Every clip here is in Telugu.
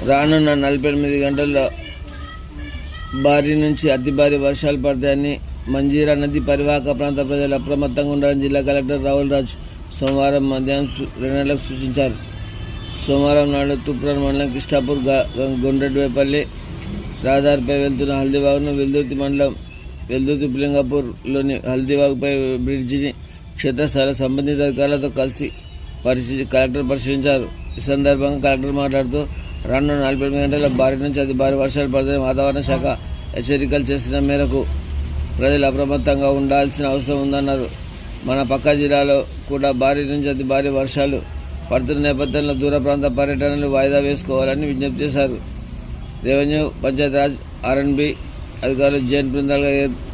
రానున్న 48 గంటల్లో భారీ నుంచి అతి భారీ వర్షాలు పడతాయని మంజీరా నది పరివాహక ప్రాంత ప్రజలు అప్రమత్తంగా ఉండాలని జిల్లా కలెక్టర్ రాహుల్ రాజ్ సోమవారం మధ్యాహ్నం 2 గంటలకు సూచించారు. సోమవారం నాడు తూప్రాన్ మండలం కిష్టాపూర్ గుండ్రెడ్డిపల్లి రహదారిపై వెళ్తున్న హల్దీబాగ్ను వెల్దుర్తి మండలం వెల్దుర్తి పిలింగాపూర్లోని హల్దీబాగ్పై బ్రిడ్జిని క్షేత్రస్థాయిలో సంబంధిత అధికారులతో కలిసి కలెక్టర్ పరిశీలించారు. ఈ సందర్భంగా కలెక్టర్ మాట్లాడుతూ రానున్న 48 గంటల భారీ నుంచి అతి భారీ వర్షాలు పడతాయని వాతావరణ శాఖ హెచ్చరికలు చేసిన మేరకు ప్రజలు అప్రమత్తంగా ఉండాల్సిన అవసరం ఉందన్నారు. మన పక్క జిల్లాలో కూడా భారీ నుంచి అతి భారీ వర్షాలు పడుతున్న నేపథ్యంలో దూర ప్రాంత పర్యటనలు వాయిదా వేసుకోవాలని విజ్ఞప్తి చేశారు. రెవెన్యూ, పంచాయతీరాజ్, ఆర్ఎండ్బి అధికారులు జైన్ బృందాలుగా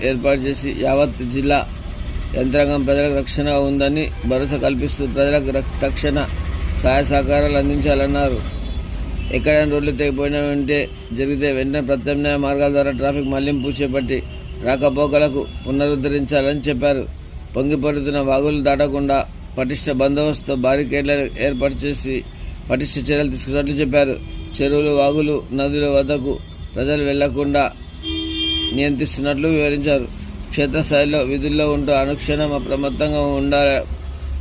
ఏర్పాటు చేసి యావత్ జిల్లా యంత్రాంగం ప్రజలకు రక్షణగా ఉందని భరోసా కల్పిస్తూ ప్రజలకు తక్షణ సహాయ సహకారాలు అందించాలన్నారు. ఎక్కడైనా రోడ్లు తెగిపోయినా జరిగితే వెంటనే ప్రత్యామ్నాయ మార్గాల ద్వారా ట్రాఫిక్ మళ్లింపు చేపట్టి రాకపోకలకు పునరుద్ధరించాలని చెప్పారు. పొంగిపొరుతున్న వాగులు దాటకుండా పటిష్ట బందోబస్తుతో బారికేడ్లు ఏర్పాటు చేసి పటిష్ట చర్యలు తీసుకున్నట్లు చెప్పారు. చెరువులు, వాగులు, నదుల వద్దకు ప్రజలు వెళ్లకుండా నియంత్రిస్తున్నట్లు వివరించారు. క్షేత్రస్థాయిలో విధుల్లో ఉంటూ అనుక్షణం అప్రమత్తంగా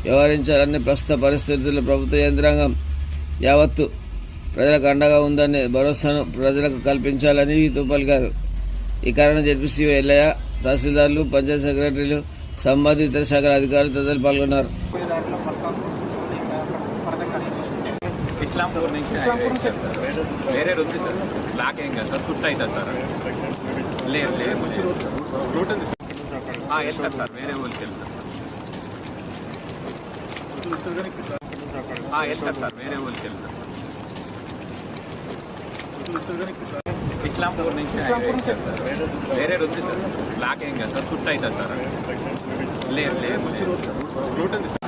వ్యవహరించాలని ప్రస్తుత పరిస్థితుల్లో ప్రభుత్వ యంత్రాంగం యావత్తు ప్రజలకు అండగా ఉందనే భరోసాను ప్రజలకు కల్పించాలని పలికారు. ఈ కారణం జెడ్పీసీఓ ఎల్లయ్య, తహసీల్దార్లు, పంచాయతీ సెక్రటరీలు, సంబంధిత ఇతర శాఖల అధికారులు తదితరులు పాల్గొన్నారు. ఇస్లాంపూర్ నుంచి వేరే ఉంది సార్, బ్లాక్ ఏం కాదు సార్, చుట్టూ అవుతుంది సార్. లేదు రూట్ ఉంది వెళ్తారు సార్, వేరే ఊరికి వెళ్తారు సార్, వేరే ఊరికి వెళ్తారు. ఇస్లాంపూర్ నుంచి వేరే ఉంది సార్, బ్లాక్ ఏం కాదు సార్, చుట్టూ అవుతుంది సార్. లేదు రూట్ ఉంది సార్.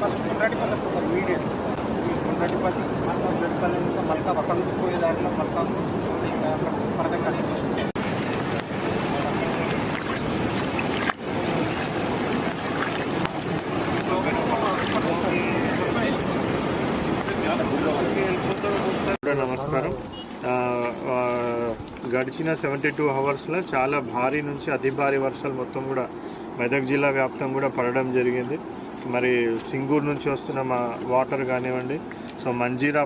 ఫస్ట్ కొండ్రాటిపల్లి వస్తుంది మీడియం కొండ్రాటిపల్లి కొండ్రాటిపల్లి ఇంకా మల్కా అక్కడ నుంచి పోయే దాంట్లో మల్కా ఇంకా పరద కనెక్ట్ నమస్కారం. గడిచిన 72 అవర్స్లో చాలా భారీ నుంచి అతి భారీ వర్షాలు మొత్తం కూడా మెదక్ జిల్లా వ్యాప్తంగా కూడా పడడం జరిగింది. మరి సింగూరు నుంచి వస్తున్న మా వాటర్ కానివ్వండి, సో మంజీరా